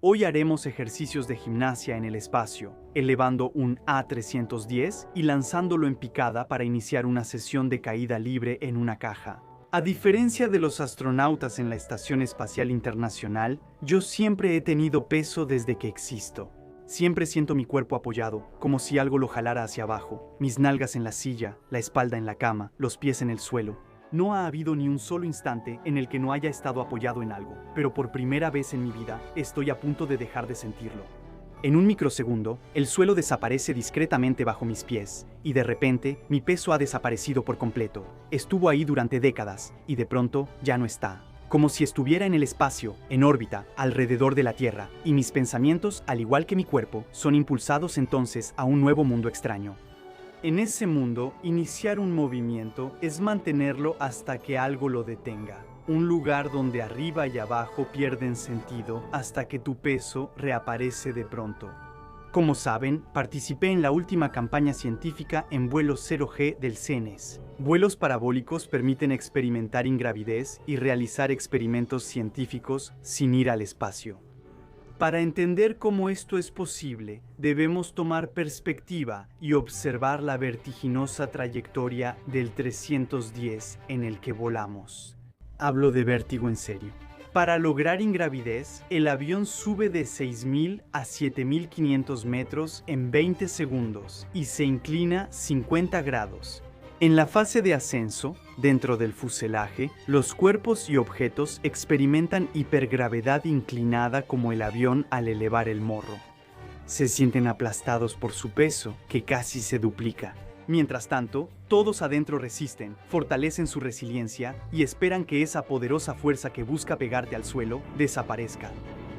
Hoy haremos ejercicios de gimnasia en el espacio, elevando un A310 y lanzándolo en picada para iniciar una sesión de caída libre en una caja. A diferencia de los astronautas en la Estación Espacial Internacional, yo siempre he tenido peso desde que existo. Siempre siento mi cuerpo apoyado, como si algo lo jalara hacia abajo, mis nalgas en la silla, la espalda en la cama, los pies en el suelo. No ha habido ni un solo instante en el que no haya estado apoyado en algo, pero por primera vez en mi vida estoy a punto de dejar de sentirlo. En un microsegundo, el suelo desaparece discretamente bajo mis pies, y de repente, mi peso ha desaparecido por completo. Estuvo ahí durante décadas, y de pronto, ya no está. Como si estuviera en el espacio, en órbita, alrededor de la Tierra, y mis pensamientos, al igual que mi cuerpo, son impulsados entonces a un nuevo mundo extraño. En ese mundo, iniciar un movimiento es mantenerlo hasta que algo lo detenga. Un lugar donde arriba y abajo pierden sentido hasta que tu peso reaparece de pronto. Como saben, participé en la última campaña científica en vuelo 0G del CNES. Vuelos parabólicos permiten experimentar ingravidez y realizar experimentos científicos sin ir al espacio. Para entender cómo esto es posible, debemos tomar perspectiva y observar la vertiginosa trayectoria del 310 en el que volamos. Hablo de vértigo en serio. Para lograr ingravidez, el avión sube de 6.000 a 7.500 metros en 20 segundos y se inclina 50 grados. En la fase de ascenso, dentro del fuselaje, los cuerpos y objetos experimentan hipergravedad inclinada como el avión al elevar el morro. Se sienten aplastados por su peso, que casi se duplica. Mientras tanto, todos adentro resisten, fortalecen su resiliencia y esperan que esa poderosa fuerza que busca pegarte al suelo desaparezca.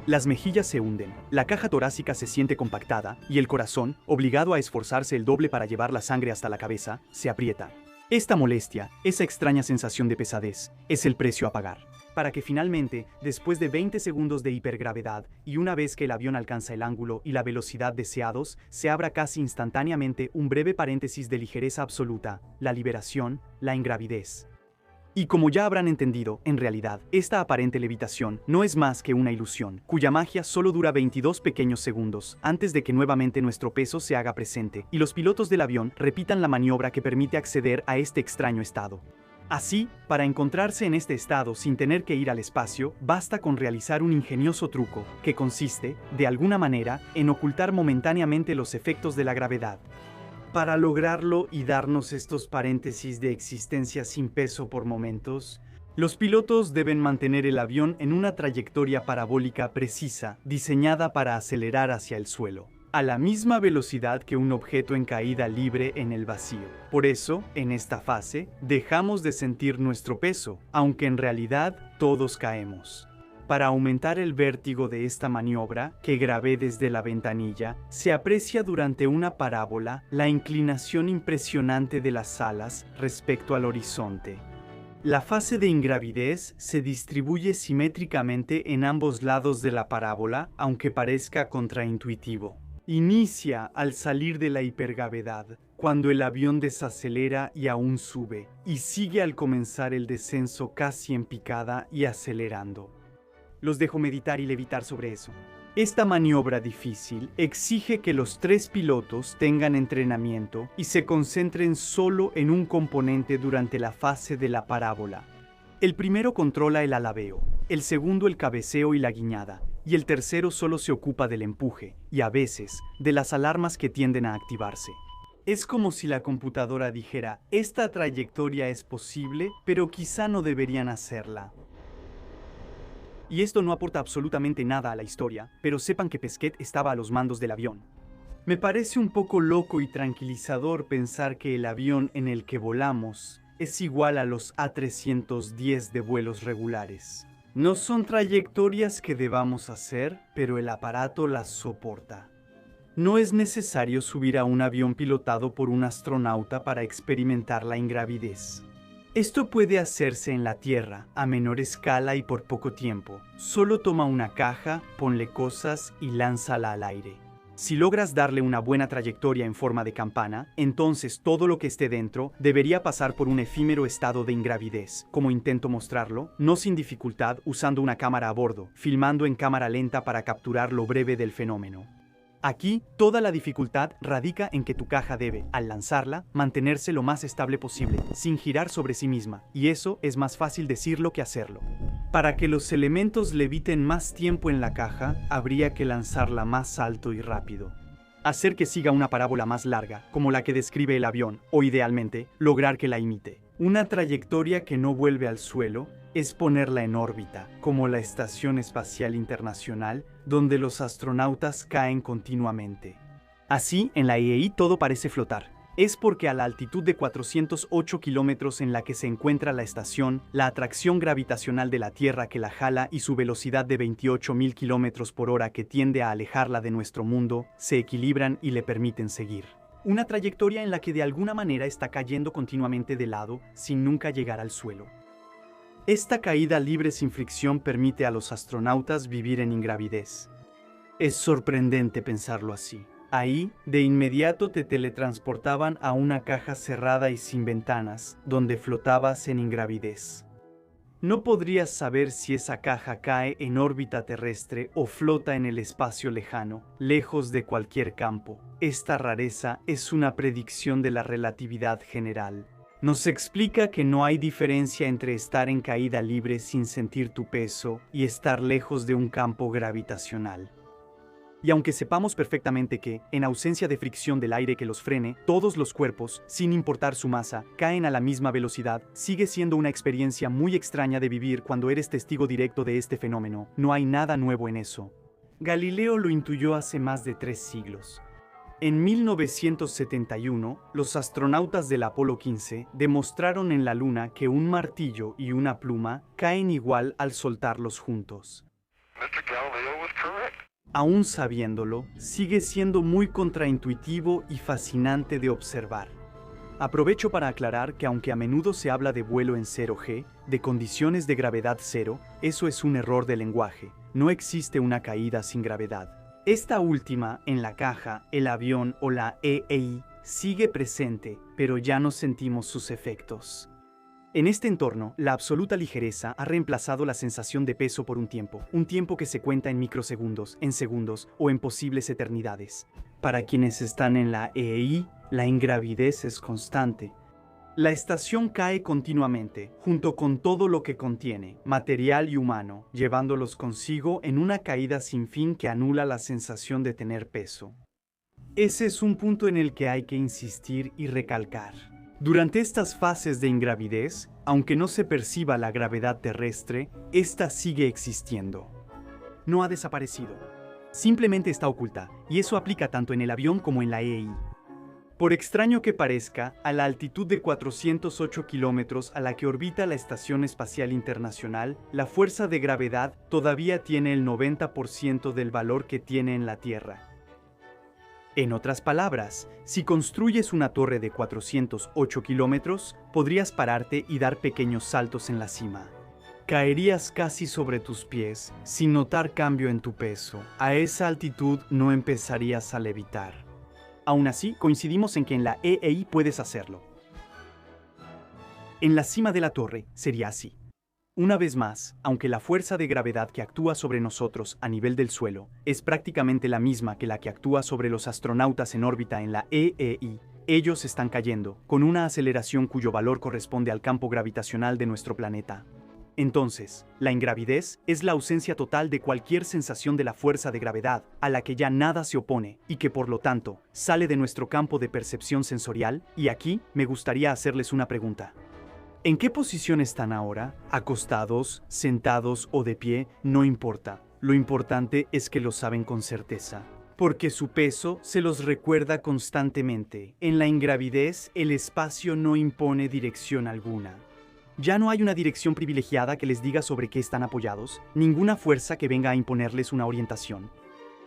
Las mejillas se hunden, la caja torácica se siente compactada y el corazón, obligado a esforzarse el doble para llevar la sangre hasta la cabeza, se aprieta. Esta molestia, esa extraña sensación de pesadez, es el precio a pagar. Para que finalmente, después de 20 segundos de hipergravedad y una vez que el avión alcanza el ángulo y la velocidad deseados, se abra casi instantáneamente un breve paréntesis de ligereza absoluta, la liberación, la ingravidez. Y como ya habrán entendido, en realidad, esta aparente levitación no es más que una ilusión, cuya magia solo dura 22 pequeños segundos, antes de que nuevamente nuestro peso se haga presente, y los pilotos del avión repitan la maniobra que permite acceder a este extraño estado. Así, para encontrarse en este estado sin tener que ir al espacio, basta con realizar un ingenioso truco, que consiste, de alguna manera, en ocultar momentáneamente los efectos de la gravedad. Para lograrlo y darnos estos paréntesis de existencia sin peso por momentos, los pilotos deben mantener el avión en una trayectoria parabólica precisa, diseñada para acelerar hacia el suelo, a la misma velocidad que un objeto en caída libre en el vacío. Por eso, en esta fase, dejamos de sentir nuestro peso, aunque en realidad todos caemos. Para aumentar el vértigo de esta maniobra, que grabé desde la ventanilla, se aprecia durante una parábola la inclinación impresionante de las alas respecto al horizonte. La fase de ingravidez se distribuye simétricamente en ambos lados de la parábola, aunque parezca contraintuitivo. Inicia al salir de la hipergravedad, cuando el avión desacelera y aún sube, y sigue al comenzar el descenso casi en picada y acelerando. Los dejo meditar y levitar sobre eso. Esta maniobra difícil exige que los 3 pilotos tengan entrenamiento y se concentren solo en un componente durante la fase de la parábola. El primero controla el alabeo, el segundo el cabeceo y la guiñada, y el tercero solo se ocupa del empuje, y a veces, de las alarmas que tienden a activarse. Es como si la computadora dijera, esta trayectoria es posible, pero quizá no deberían hacerla. Y esto no aporta absolutamente nada a la historia, pero sepan que Pesquet estaba a los mandos del avión. Me parece un poco loco y tranquilizador pensar que el avión en el que volamos es igual a los A310 de vuelos regulares. No son trayectorias que debamos hacer, pero el aparato las soporta. No es necesario subir a un avión pilotado por un astronauta para experimentar la ingravidez. Esto puede hacerse en la Tierra, a menor escala y por poco tiempo. Solo toma una caja, ponle cosas y lánzala al aire. Si logras darle una buena trayectoria en forma de campana, entonces todo lo que esté dentro debería pasar por un efímero estado de ingravidez, como intento mostrarlo, no sin dificultad usando una cámara a bordo, filmando en cámara lenta para capturar lo breve del fenómeno. Aquí, toda la dificultad radica en que tu caja debe, al lanzarla, mantenerse lo más estable posible, sin girar sobre sí misma, y eso es más fácil decirlo que hacerlo. Para que los elementos leviten más tiempo en la caja, habría que lanzarla más alto y rápido. Hacer que siga una parábola más larga, como la que describe el avión, o idealmente, lograr que la imite. Una trayectoria que no vuelve al suelo es ponerla en órbita, como la Estación Espacial Internacional, donde los astronautas caen continuamente. Así, en la EEI todo parece flotar. Es porque a la altitud de 408 kilómetros en la que se encuentra la estación, la atracción gravitacional de la Tierra que la jala y su velocidad de 28.000 kilómetros por hora que tiende a alejarla de nuestro mundo, se equilibran y le permiten seguir. Una trayectoria en la que de alguna manera está cayendo continuamente de lado, sin nunca llegar al suelo. Esta caída libre sin fricción permite a los astronautas vivir en ingravidez. Es sorprendente pensarlo así. Ahí, de inmediato te teletransportaban a una caja cerrada y sin ventanas, donde flotabas en ingravidez. No podrías saber si esa caja cae en órbita terrestre o flota en el espacio lejano, lejos de cualquier campo. Esta rareza es una predicción de la relatividad general. Nos explica que no hay diferencia entre estar en caída libre sin sentir tu peso y estar lejos de un campo gravitacional. Y aunque sepamos perfectamente que, en ausencia de fricción del aire que los frene, todos los cuerpos, sin importar su masa, caen a la misma velocidad, sigue siendo una experiencia muy extraña de vivir cuando eres testigo directo de este fenómeno. No hay nada nuevo en eso. Galileo lo intuyó hace más de 3 siglos. En 1971, los astronautas del Apolo 15 demostraron en la Luna que un martillo y una pluma caen igual al soltarlos juntos. Aún sabiéndolo, sigue siendo muy contraintuitivo y fascinante de observar. Aprovecho para aclarar que aunque a menudo se habla de vuelo en 0G, de condiciones de gravedad cero, eso es un error de lenguaje. No existe una caída sin gravedad. Esta última, en la caja, el avión o la EEI, sigue presente, pero ya no sentimos sus efectos. En este entorno, la absoluta ligereza ha reemplazado la sensación de peso por un tiempo que se cuenta en microsegundos, en segundos o en posibles eternidades. Para quienes están en la EEI, la ingravidez es constante. La estación cae continuamente, junto con todo lo que contiene, material y humano, llevándolos consigo en una caída sin fin que anula la sensación de tener peso. Ese es un punto en el que hay que insistir y recalcar. Durante estas fases de ingravidez, aunque no se perciba la gravedad terrestre, esta sigue existiendo. No ha desaparecido. Simplemente está oculta, y eso aplica tanto en el avión como en la EEI. Por extraño que parezca, a la altitud de 408 kilómetros a la que orbita la Estación Espacial Internacional, la fuerza de gravedad todavía tiene el 90% del valor que tiene en la Tierra. En otras palabras, si construyes una torre de 408 kilómetros, podrías pararte y dar pequeños saltos en la cima. Caerías casi sobre tus pies, sin notar cambio en tu peso. A esa altitud no empezarías a levitar. Aún así, coincidimos en que en la EEI puedes hacerlo. En la cima de la torre sería así. Una vez más, aunque la fuerza de gravedad que actúa sobre nosotros a nivel del suelo es prácticamente la misma que la que actúa sobre los astronautas en órbita en la EEI, ellos están cayendo, con una aceleración cuyo valor corresponde al campo gravitacional de nuestro planeta. Entonces, la ingravidez es la ausencia total de cualquier sensación de la fuerza de gravedad, a la que ya nada se opone, y que por lo tanto, sale de nuestro campo de percepción sensorial, y aquí me gustaría hacerles una pregunta. ¿En qué posición están ahora? ¿Acostados, sentados o de pie? No importa. Lo importante es que lo saben con certeza. Porque su peso se los recuerda constantemente. En la ingravidez, el espacio no impone dirección alguna. Ya no hay una dirección privilegiada que les diga sobre qué están apoyados, ninguna fuerza que venga a imponerles una orientación.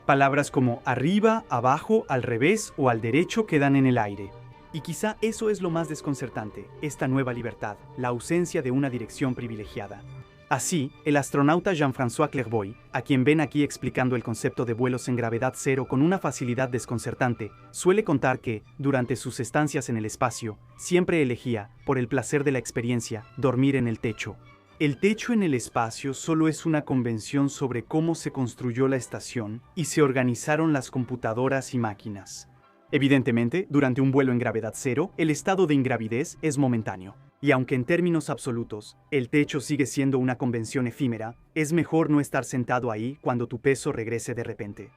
Palabras como arriba, abajo, al revés o al derecho quedan en el aire. Y quizá eso es lo más desconcertante, esta nueva libertad, la ausencia de una dirección privilegiada. Así, el astronauta Jean-François Clairvoy, a quien ven aquí explicando el concepto de vuelos en gravedad cero con una facilidad desconcertante, suele contar que, durante sus estancias en el espacio, siempre elegía, por el placer de la experiencia, dormir en el techo. El techo en el espacio solo es una convención sobre cómo se construyó la estación y se organizaron las computadoras y máquinas. Evidentemente, durante un vuelo en gravedad cero, el estado de ingravidez es momentáneo. Y aunque en términos absolutos, el techo sigue siendo una convención efímera, es mejor no estar sentado ahí cuando tu peso regrese de repente.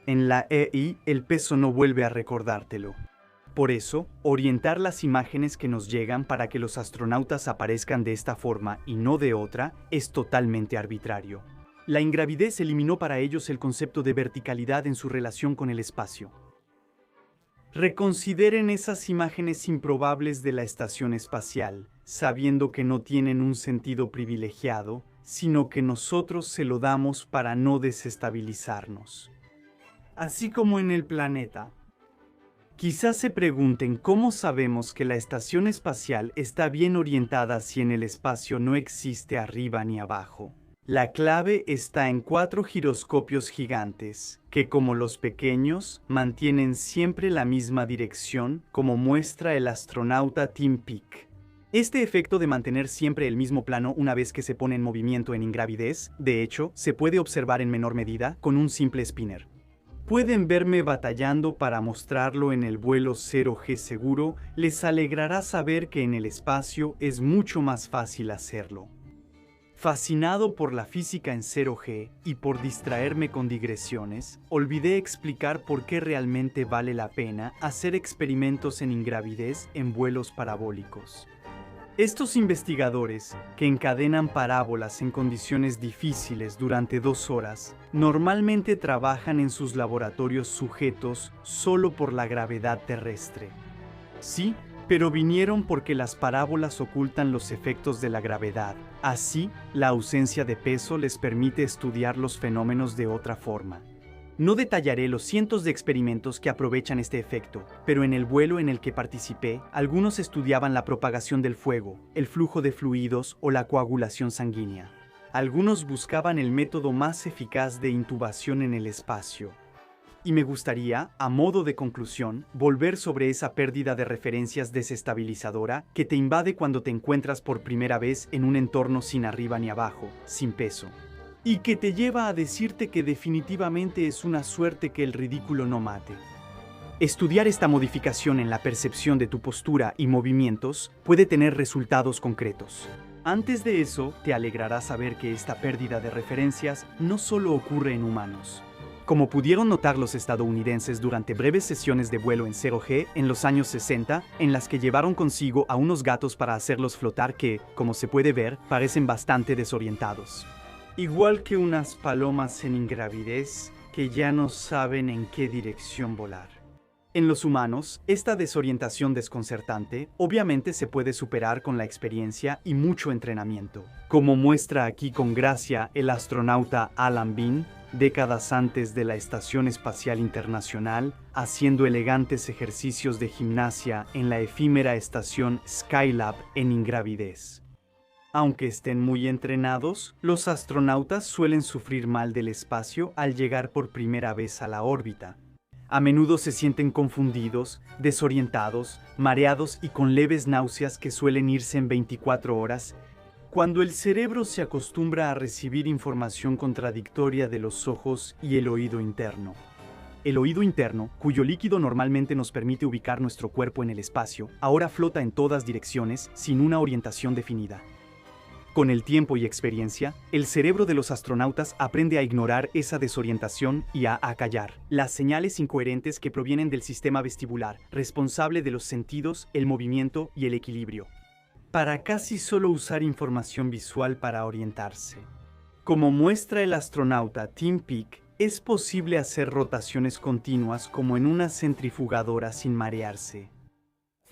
En la EI, el peso no vuelve a recordártelo. Por eso, orientar las imágenes que nos llegan para que los astronautas aparezcan de esta forma y no de otra es totalmente arbitrario. La ingravidez eliminó para ellos el concepto de verticalidad en su relación con el espacio. Reconsideren esas imágenes improbables de la estación espacial, sabiendo que no tienen un sentido privilegiado, sino que nosotros se lo damos para no desestabilizarnos. Así como en el planeta. Quizás se pregunten cómo sabemos que la estación espacial está bien orientada si en el espacio no existe arriba ni abajo. La clave está en 4 giroscopios gigantes, que como los pequeños, mantienen siempre la misma dirección, como muestra el astronauta Tim Peake. Este efecto de mantener siempre el mismo plano una vez que se pone en movimiento en ingravidez, de hecho, se puede observar en menor medida con un simple spinner. Pueden verme batallando para mostrarlo en el vuelo 0G seguro, les alegrará saber que en el espacio es mucho más fácil hacerlo. Fascinado por la física en 0G y por distraerme con digresiones, olvidé explicar por qué realmente vale la pena hacer experimentos en ingravidez en vuelos parabólicos. Estos investigadores, que encadenan parábolas en condiciones difíciles durante 2 horas, normalmente trabajan en sus laboratorios sujetos solo por la gravedad terrestre. Sí, pero vinieron porque las parábolas ocultan los efectos de la gravedad. Así, la ausencia de peso les permite estudiar los fenómenos de otra forma. No detallaré los cientos de experimentos que aprovechan este efecto, pero en el vuelo en el que participé, algunos estudiaban la propagación del fuego, el flujo de fluidos o la coagulación sanguínea. Algunos buscaban el método más eficaz de intubación en el espacio. Y me gustaría, a modo de conclusión, volver sobre esa pérdida de referencias desestabilizadora que te invade cuando te encuentras por primera vez en un entorno sin arriba ni abajo, sin peso. Y que te lleva a decirte que definitivamente es una suerte que el ridículo no mate. Estudiar esta modificación en la percepción de tu postura y movimientos puede tener resultados concretos. Antes de eso, te alegrará saber que esta pérdida de referencias no solo ocurre en humanos. Como pudieron notar los estadounidenses durante breves sesiones de vuelo en 0G en los años 60, en las que llevaron consigo a unos gatos para hacerlos flotar que, como se puede ver, parecen bastante desorientados. Igual que unas palomas en ingravidez que ya no saben en qué dirección volar. En los humanos, esta desorientación desconcertante obviamente se puede superar con la experiencia y mucho entrenamiento, como muestra aquí con gracia el astronauta Alan Bean, décadas antes de la Estación Espacial Internacional, haciendo elegantes ejercicios de gimnasia en la efímera estación Skylab en ingravidez. Aunque estén muy entrenados, los astronautas suelen sufrir mal del espacio al llegar por primera vez a la órbita. A menudo se sienten confundidos, desorientados, mareados y con leves náuseas que suelen irse en 24 horas, cuando el cerebro se acostumbra a recibir información contradictoria de los ojos y el oído interno. El oído interno, cuyo líquido normalmente nos permite ubicar nuestro cuerpo en el espacio, ahora flota en todas direcciones sin una orientación definida. Con el tiempo y experiencia, el cerebro de los astronautas aprende a ignorar esa desorientación y a acallar las señales incoherentes que provienen del sistema vestibular, responsable de los sentidos, el movimiento y el equilibrio, para casi solo usar información visual para orientarse. Como muestra el astronauta Tim Peake, es posible hacer rotaciones continuas como en una centrifugadora sin marearse.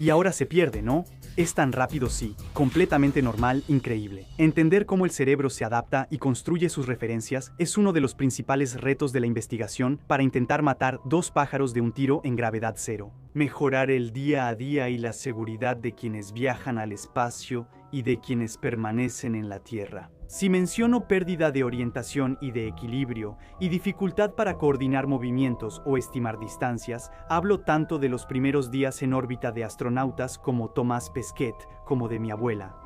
Y ahora se pierde, ¿no? Es tan rápido, sí, completamente normal, increíble. Entender cómo el cerebro se adapta y construye sus referencias es uno de los principales retos de la investigación para intentar matar 2 pájaros de un tiro en gravedad cero. mejorar el día a día y la seguridad de quienes viajan al espacio y de quienes permanecen en la Tierra. Si menciono pérdida de orientación y de equilibrio y dificultad para coordinar movimientos o estimar distancias, hablo tanto de los primeros días en órbita de astronautas como Thomas Pesquet, como de mi abuela.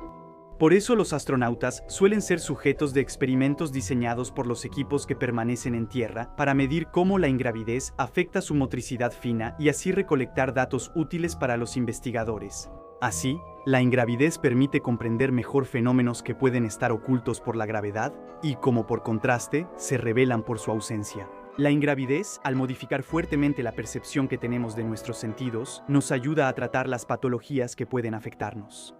Por eso los astronautas suelen ser sujetos de experimentos diseñados por los equipos que permanecen en Tierra para medir cómo la ingravidez afecta su motricidad fina y así recolectar datos útiles para los investigadores. Así, la ingravidez permite comprender mejor fenómenos que pueden estar ocultos por la gravedad y, como por contraste, se revelan por su ausencia. La ingravidez, al modificar fuertemente la percepción que tenemos de nuestros sentidos, nos ayuda a tratar las patologías que pueden afectarnos.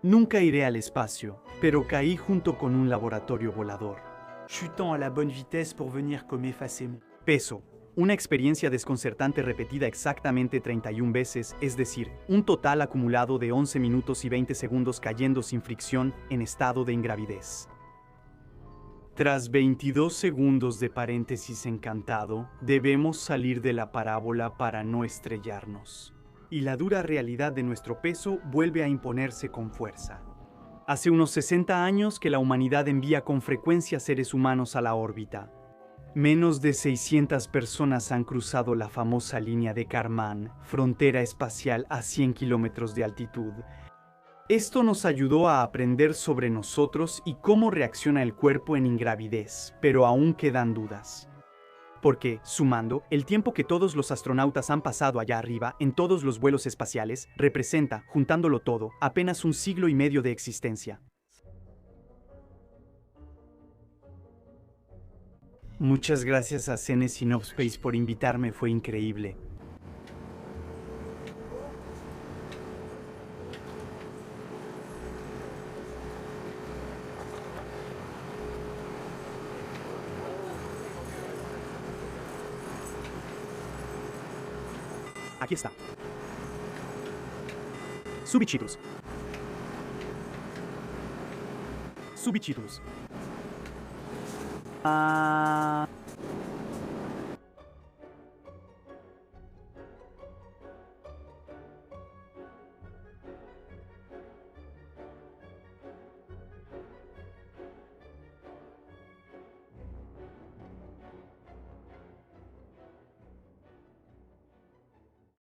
Nunca iré al espacio, pero caí junto con un laboratorio volador. Chutant à la bonne vitesse pour venir comme effacer mon... Peso. Una experiencia desconcertante repetida exactamente 31 veces, es decir, un total acumulado de 11 minutos y 20 segundos cayendo sin fricción en estado de ingravidez. Tras 22 segundos de paréntesis encantado, debemos salir de la parábola para no estrellarnos. Y la dura realidad de nuestro peso vuelve a imponerse con fuerza. Hace unos 60 años que la humanidad envía con frecuencia seres humanos a la órbita. Menos de 600 personas han cruzado la famosa línea de Kármán, frontera espacial a 100 kilómetros de altitud. Esto nos ayudó a aprender sobre nosotros y cómo reacciona el cuerpo en ingravidez, pero aún quedan dudas. Porque, sumando, el tiempo que todos los astronautas han pasado allá arriba, en todos los vuelos espaciales, representa, juntándolo todo, apenas un siglo y medio de existencia. Muchas gracias a Cene Synopspace por invitarme, fue increíble. Aquí está. Subichitus. Subichitus.